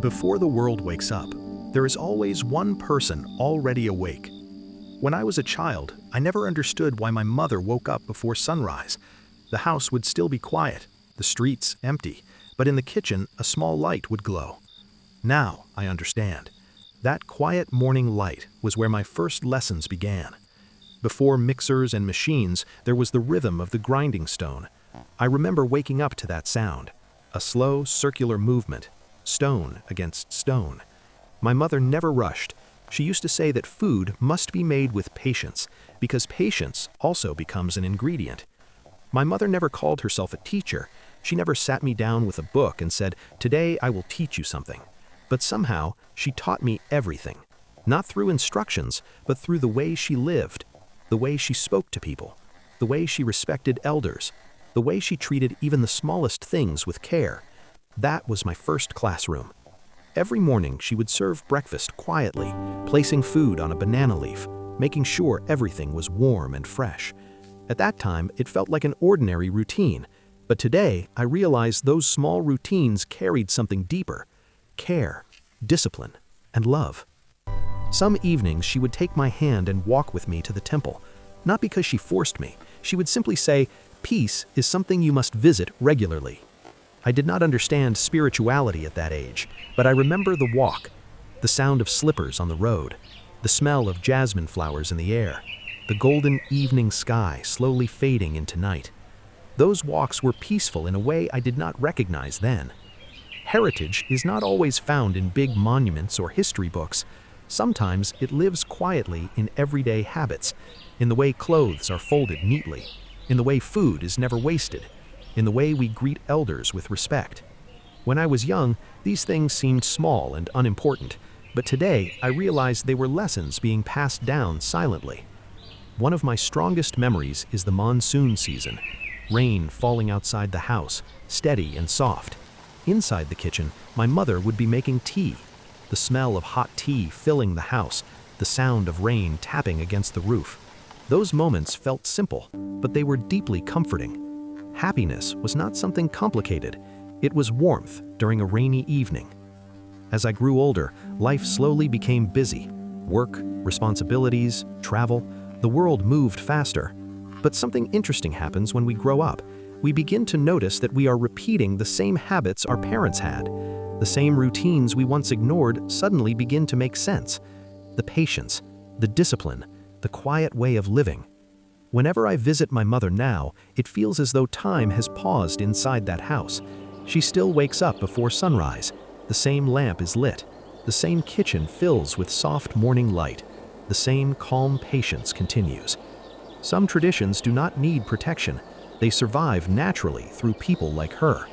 Before the world wakes up, there is always one person already awake. When I was a child, I never understood why my mother woke up before sunrise. The house would still be quiet, the streets empty, but in the kitchen a small light would glow. Now I understand. That quiet morning light was where my first lessons began. Before mixers and machines, there was the rhythm of the grinding stone. I remember waking up to that sound, a slow, circular movement, stone against stone. My mother never rushed. She used to say that food must be made with patience, because patience also becomes an ingredient. My mother never called herself a teacher. She never sat me down with a book and said, "Today I will teach you something." But somehow, she taught me everything. Not through instructions, but through the way she lived, the way she spoke to people, the way she respected elders, the way she treated even the smallest things with care. That was my first classroom. Every morning she would serve breakfast quietly, placing food on a banana leaf, making sure everything was warm and fresh. At that time, it felt like an ordinary routine, but today I realize those small routines carried something deeper: care, discipline, and love. Some evenings she would take my hand and walk with me to the temple, not because she forced me. She would simply say, "Peace is something you must visit regularly." I did not understand spirituality at that age, but I remember the walk, the sound of slippers on the road, the smell of jasmine flowers in the air, the golden evening sky slowly fading into night. Those walks were peaceful in a way I did not recognize then. Heritage is not always found in big monuments or history books. Sometimes it lives quietly in everyday habits, in the way clothes are folded neatly, in the way food is never wasted, in the way we greet elders with respect. When I was young, these things seemed small and unimportant, but today I realized they were lessons being passed down silently. One of my strongest memories is the monsoon season, rain falling outside the house, steady and soft. Inside the kitchen, my mother would be making tea, the smell of hot tea filling the house, the sound of rain tapping against the roof. Those moments felt simple, but they were deeply comforting. Happiness was not something complicated. It was warmth during a rainy evening. As I grew older, life slowly became busy. Work, responsibilities, travel, the world moved faster. But something interesting happens when we grow up. We begin to notice that we are repeating the same habits our parents had. The same routines we once ignored suddenly begin to make sense. The patience, the discipline, the quiet way of living. Whenever I visit my mother now, it feels as though time has paused inside that house. She still wakes up before sunrise. The same lamp is lit. The same kitchen fills with soft morning light. The same calm patience continues. Some traditions do not need protection. They survive naturally through people like her.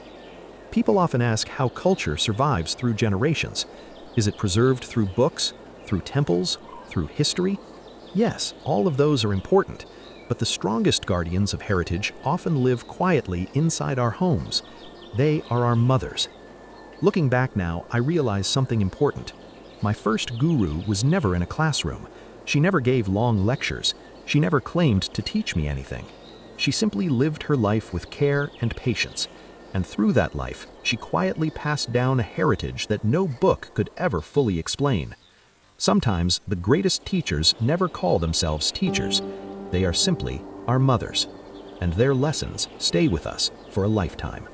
People often ask how culture survives through generations. Is it preserved through books, through temples, through history? Yes, all of those are important. But the strongest guardians of heritage often live quietly inside our homes. They are our mothers. Looking back now, I realize something important. My first guru was never in a classroom. She never gave long lectures. She never claimed to teach me anything. She simply lived her life with care and patience. And through that life, she quietly passed down a heritage that no book could ever fully explain. Sometimes the greatest teachers never call themselves teachers. They are simply our mothers, and their lessons stay with us for a lifetime.